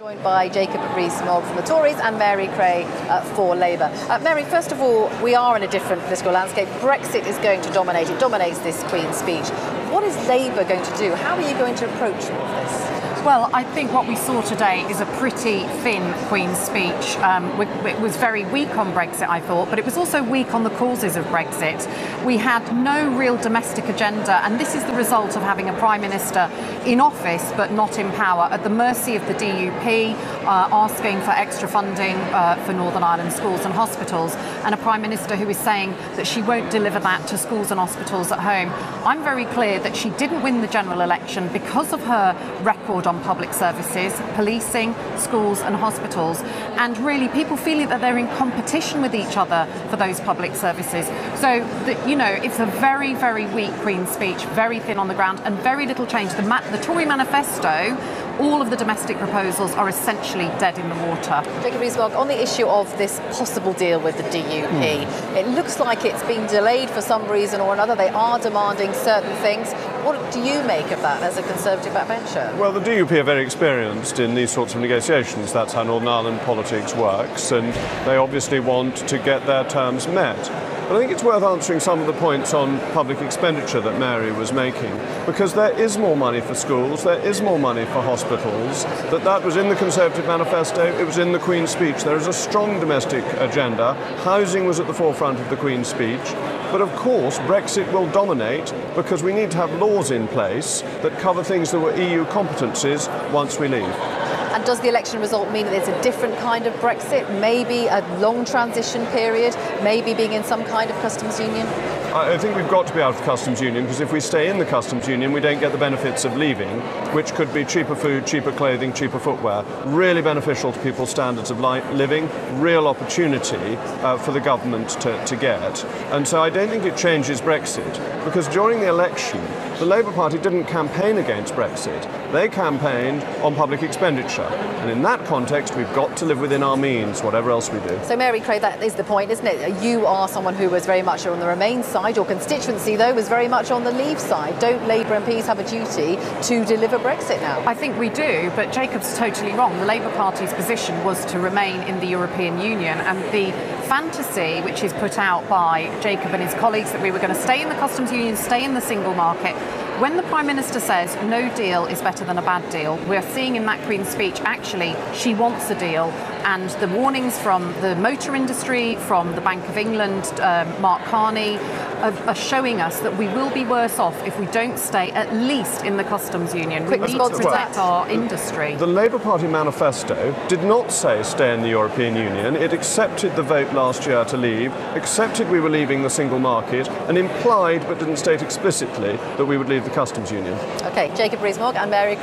Joined by Jacob Rees-Mogg from the Tories and Mary Creagh for Labour. Mary, first of all, we are in a different political landscape. Brexit is going to dominate. It dominates this Queen's speech. What is Labour going to do? How are you going to approach all of this? Well, I think what we saw today is a pretty thin Queen's speech. It was very weak on Brexit, I thought, but it was also weak on the causes of Brexit. We had no real domestic agenda, and this is the result of having a Prime Minister in office but not in power, at the mercy of the DUP, asking for extra funding for Northern Ireland schools and hospitals, and a Prime Minister who is saying that she won't deliver that to schools and hospitals at home. I'm very clear that she didn't win the general election because of her record on public services, policing, schools and hospitals, and really people feeling that they're in competition with each other for those public services. So, it's a very, very weak Queen's speech, very thin on the ground and very little change. The Tory manifesto, all of the domestic proposals are essentially dead in the water. Jacob Rees-Mogg, on the issue of this possible deal with the DUP, it looks like it's been delayed for some reason or another. They are demanding certain things. What do you make of that as a Conservative backbencher? Well, the DUP are very experienced in these sorts of negotiations. That's how Northern Ireland politics works, and they obviously want to get their terms met. But I think it's worth answering some of the points on public expenditure that Mary was making, because there is more money for schools, there is more money for hospitals. That was in the Conservative manifesto, it was in the Queen's speech. There is a strong domestic agenda. Housing was at the forefront of the Queen's speech. But of course, Brexit will dominate because we need to have laws in place that cover things that were EU competencies once we leave. And does the election result mean that it's a different kind of Brexit? Maybe a long transition period? Maybe being in some kind of customs union? I think we've got to be out of the customs union, because if we stay in the customs union, we don't get the benefits of leaving, which could be cheaper food, cheaper clothing, cheaper footwear. Really beneficial to people's standards of living, real opportunity for the government to get. And so I don't think it changes Brexit, because during the election, the Labour Party didn't campaign against Brexit. They campaigned on public expenditure. And in that context, we've got to live within our means, whatever else we do. So, Mary Creagh, that is the point, isn't it? You are someone who was very much on the Remain side. Your constituency, though, was very much on the Leave side. Don't Labour MPs have a duty to deliver Brexit now? I think we do, but Jacob's totally wrong. The Labour Party's position was to remain in the European Union, and the fantasy which is put out by Jacob and his colleagues that we were going to stay in the customs union, stay in the single market. When the Prime Minister says no deal is better than a bad deal, we're seeing in that Queen's speech actually she wants a deal, and the warnings from the motor industry, from the Bank of England, Mark Carney, are showing us that we will be worse off if we don't stay at least in the customs union. We need to protect our industry. The Labour Party manifesto did not say stay in the European Union. It accepted the vote last year to leave, accepted we were leaving the single market, and implied but didn't state explicitly that we would leave the customs union. OK, Jacob Rees-Mogg and Mary Creagh.